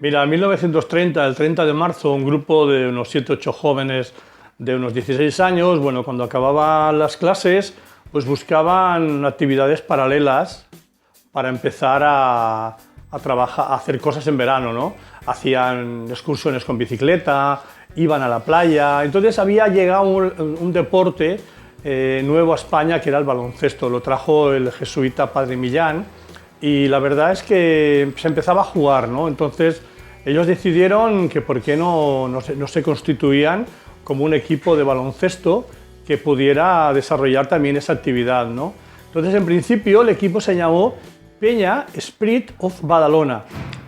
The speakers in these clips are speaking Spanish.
Mira, en 1930, el 30 de marzo, un grupo de unos 7 o 8 jóvenes de unos 16 años, bueno, cuando acababan las clases, pues buscaban actividades paralelas para empezar a trabajar, a hacer cosas en verano, ¿no? Hacían excursiones con bicicleta, iban a la playa. Entonces había llegado un deporte nuevo a España, que era el baloncesto. Lo trajo el jesuita Padre Millán y la verdad es que se empezaba a jugar, ¿no? Entonces ellos decidieron que por qué no se constituían como un equipo de baloncesto que pudiera desarrollar también esa actividad, ¿no? Entonces, en principio, el equipo se llamó Peña Esprit of Badalona.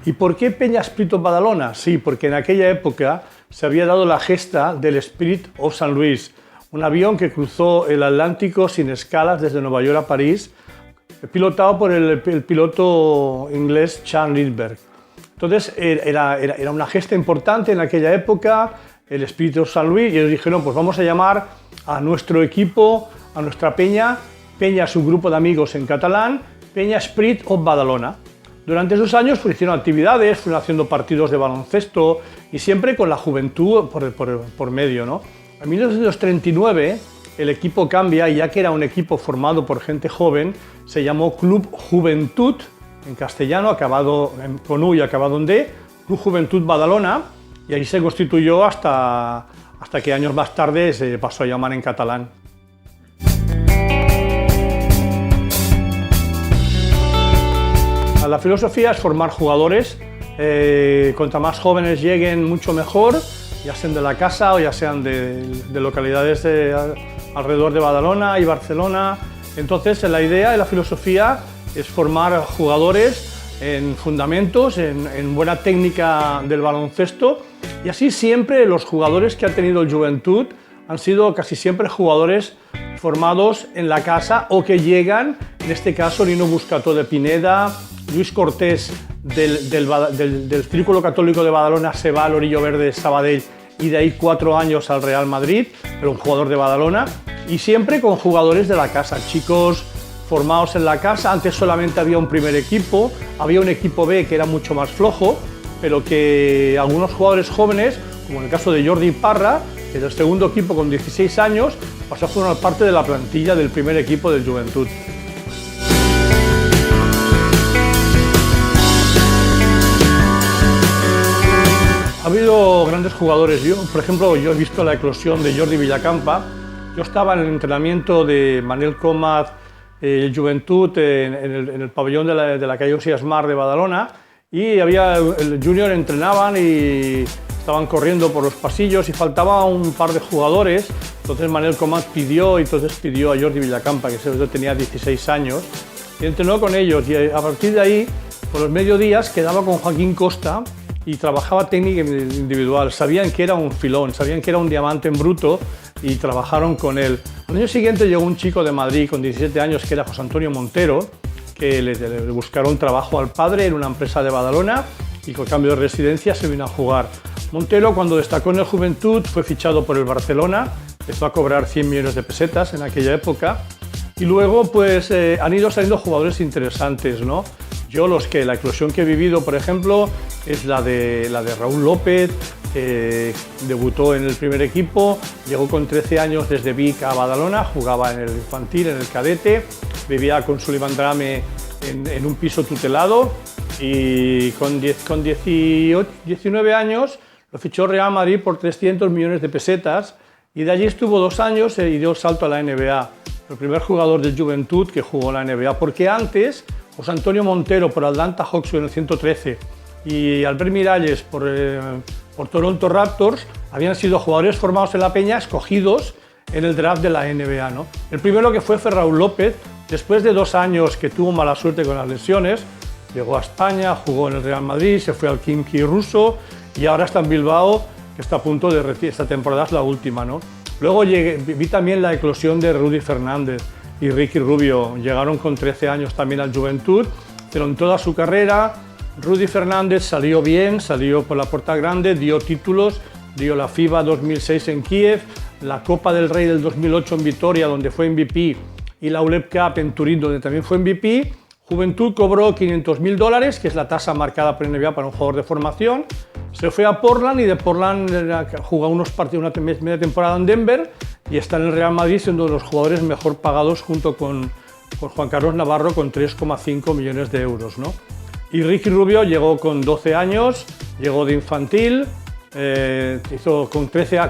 ¿Y por qué Peña Esprit of Badalona? Sí, porque en aquella época se había dado la gesta del Spirit of San Luis, un avión que cruzó el Atlántico sin escalas desde Nueva York a París, pilotado por el piloto inglés Charles Lindbergh. Entonces era una gesta importante en aquella época, el Spirit of San Luis, y ellos dijeron, pues vamos a llamar a nuestro equipo, a nuestra peña, Peña es un grupo de amigos en catalán, Peña Esprit of Badalona. Durante esos años pues, hicieron actividades, fueron haciendo partidos de baloncesto y siempre con la juventud por medio, ¿no? En 1939 el equipo cambia y ya que era un equipo formado por gente joven, se llamó Club Juventud, en castellano, acabado con U y acabado en D, Club Juventud Badalona, y ahí se constituyó hasta que años más tarde se pasó a llamar en catalán. La filosofía es formar jugadores, cuanto más jóvenes lleguen mucho mejor, ya sean de la casa o ya sean de localidades alrededor de Badalona y Barcelona. Entonces la idea y la filosofía es formar jugadores en fundamentos, en buena técnica del baloncesto, y así siempre los jugadores que ha tenido el Joventut han sido casi siempre jugadores formados en la casa o que llegan, en este caso Nino Buscató de Pineda, Luis Cortés del Círculo Católico de Badalona se va al Orillo Verde de Sabadell y de ahí 4 años al Real Madrid, pero un jugador de Badalona, y siempre con jugadores de la casa, chicos formados en la casa. Antes solamente había un primer equipo, había un equipo B que era mucho más flojo, pero que algunos jugadores jóvenes, como en el caso de Jordi Parra, que del segundo equipo con 16 años, pasó a formar parte de la plantilla del primer equipo del Joventut. Ha habido grandes jugadores. Por ejemplo, yo he visto la eclosión de Jordi Villacampa. Yo estaba en el entrenamiento de Manel Comas, el Joventut, en el pabellón de la calle Osias Mar de Badalona, y el junior entrenaban y estaban corriendo por los pasillos y faltaba un par de jugadores. Entonces Manel Comas pidió a Jordi Villacampa, que tenía 16 años, y entrenó con ellos, y a partir de ahí, por los mediodías, quedaba con Joaquín Costa y trabajaba técnica individual. Sabían que era un filón, sabían que era un diamante en bruto y trabajaron con él. Al año siguiente llegó un chico de Madrid con 17 años que era José Antonio Montero, que le buscaron trabajo al padre en una empresa de Badalona y con cambio de residencia se vino a jugar. Montero, cuando destacó en el Joventut, fue fichado por el Barcelona, empezó a cobrar 100 millones de pesetas en aquella época, y luego pues han ido saliendo jugadores interesantes, ¿no? Yo la eclosión que he vivido, por ejemplo, es la de Raúl López, debutó en el primer equipo, llegó con 13 años desde Vic a Badalona, jugaba en el infantil, en el cadete, vivía con Sullivan Drame en un piso tutelado, y con 19 años lo fichó Real Madrid por 300 millones de pesetas, y de allí estuvo 2 años y dio el salto a la NBA. El primer jugador del Joventut que jugó en la NBA, porque antes José Antonio Montero por Atlanta Hawks en el 113 y Albert Miralles por Toronto Raptors habían sido jugadores formados en la Peña, escogidos en el draft de la NBA, ¿no? El primero que fue Raúl López, después de 2 años que tuvo mala suerte con las lesiones, llegó a España, jugó en el Real Madrid, se fue al Khimki ruso y ahora está en Bilbao, que está a punto de retirar. Esta temporada es la última, ¿no? Luego vi también la eclosión de Rudy Fernández y Ricky Rubio, llegaron con 13 años también al Joventut, pero en toda su carrera Rudy Fernández salió bien, salió por la puerta grande, dio títulos, dio la FIBA 2006 en Kiev, la Copa del Rey del 2008 en Vitoria, donde fue MVP, y la ULEP Cup en Turín, donde también fue MVP, Juventud cobró $500.000, que es la tasa marcada por NBA para un jugador de formación. Se fue a Portland y de Portland jugó unos partidos, una media temporada en Denver y está en el Real Madrid siendo uno de los jugadores mejor pagados junto con Juan Carlos Navarro con 3,5 millones de euros, ¿no? Y Ricky Rubio llegó con 12 años, llegó de infantil,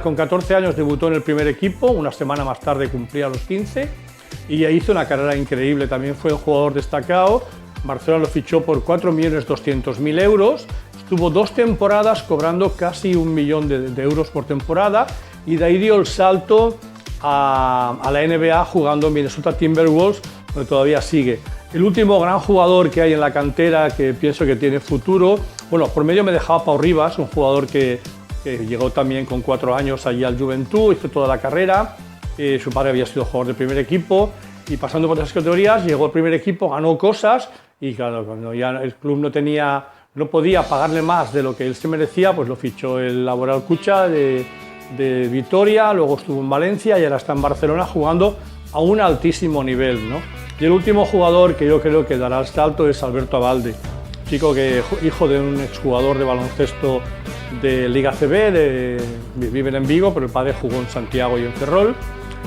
con 14 años debutó en el primer equipo, una semana más tarde cumplía los 15 y hizo una carrera increíble, también fue un jugador destacado. Barcelona lo fichó por 4.200.000 euros, estuvo 2 temporadas cobrando casi 1 millón de euros por temporada y de ahí dio el salto a la NBA jugando en Minnesota Timberwolves, donde todavía sigue. El último gran jugador que hay en la cantera que pienso que tiene futuro, bueno, por medio me dejaba Pau Ribas, un jugador que llegó también con 4 años allí al Juventud, hizo toda la carrera, su padre había sido jugador del primer equipo y pasando por otras categorías llegó al primer equipo, ganó cosas y claro, cuando ya el club no podía pagarle más de lo que él se merecía, pues lo fichó el Laboral Cucha de Vitoria, luego estuvo en Valencia y ahora está en Barcelona jugando a un altísimo nivel, ¿no? Y el último jugador que yo creo que dará el salto es Alberto Abalde, chico hijo de un exjugador de baloncesto de Liga CB, viven en Vigo, pero el padre jugó en Santiago y en Ferrol.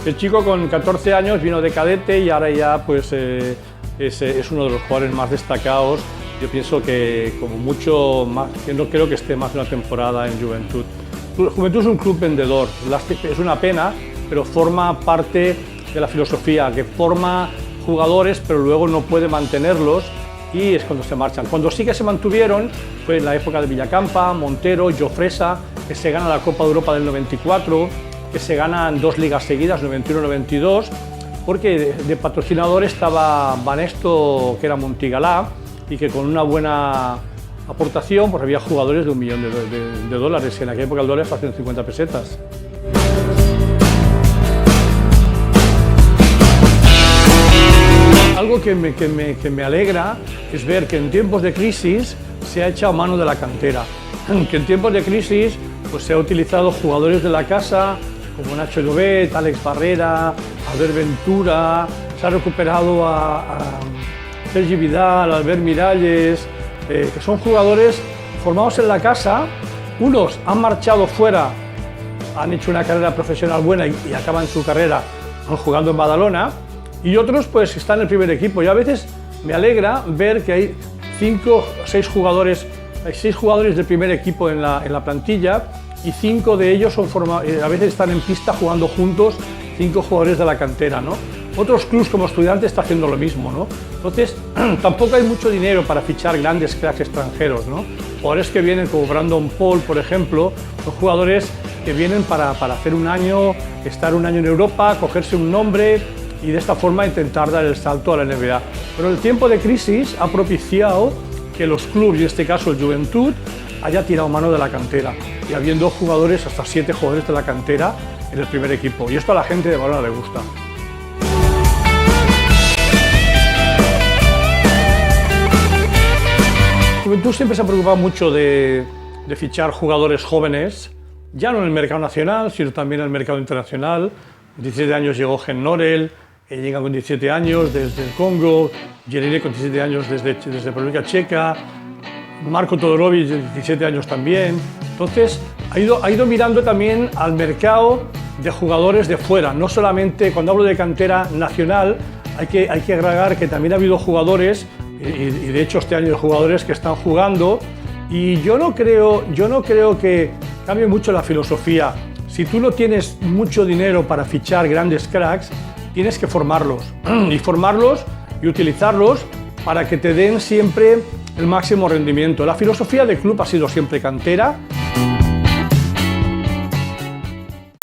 El chico con 14 años vino de cadete y ahora ya pues, es uno de los jugadores más destacados. Yo pienso que como mucho más, que no creo que esté más de una temporada en Juventud. Juventud es un club vendedor, es una pena, pero forma parte de la filosofía, que forma jugadores pero luego no puede mantenerlos y es cuando se marchan. Cuando sí que se mantuvieron fue en la época de Villacampa, Montero, Jofresa, que se gana la Copa de Europa del 94, que se ganan 2 ligas seguidas, 91-92, porque de patrocinador estaba Banesto, que era Montigalá, y que con una buena aportación pues había jugadores de $1 millón de dólares, en aquella época el dólar estaba a 150 pesetas. Algo que me alegra es ver que en tiempos de crisis se ha echado mano de la cantera, que en tiempos de crisis pues, se ha utilizado jugadores de la casa como Nacho Llobet, Alex Barrera, Albert Ventura, se ha recuperado a Sergi Vidal, Albert Miralles, que son jugadores formados en la casa. Unos han marchado fuera, han hecho una carrera profesional buena y acaban su carrera jugando en Badalona, y otros pues están en el primer equipo. Y a veces me alegra ver que hay 5 o 6 jugadores, hay 6 jugadores del primer equipo en la plantilla y 5 de ellos a veces están en pista jugando juntos, 5 jugadores de la cantera, ¿no? Otros clubes como Estudiantes están haciendo lo mismo, ¿no? Entonces, tampoco hay mucho dinero para fichar grandes cracks extranjeros, ¿no? Jugadores que vienen como Brandon Paul, por ejemplo, son jugadores que vienen para hacer un año, estar un año en Europa, cogerse un nombre y de esta forma intentar dar el salto a la NBA. Pero el tiempo de crisis ha propiciado que los clubes, y en este caso el Juventud, haya tirado mano de la cantera y habiendo jugadores, hasta 7 jugadores de la cantera en el primer equipo. Y esto a la gente de Badalona le gusta. Juventud siempre se ha preocupado mucho de fichar jugadores jóvenes, ya no en el mercado nacional, sino también en el mercado internacional. 17 años llegó Gen Norel, llega con 17 años desde el Congo, Jerine con 17 años desde República Checa, Marco Todorovic, 17 años también. Entonces, ha ido mirando también al mercado de jugadores de fuera. No solamente, cuando hablo de cantera nacional, hay que agregar que también ha habido jugadores, y de hecho este año hay jugadores que están jugando, y yo no creo que cambie mucho la filosofía. Si tú no tienes mucho dinero para fichar grandes cracks, tienes que formarlos y utilizarlos para que te den siempre el máximo rendimiento. La filosofía del club ha sido siempre cantera,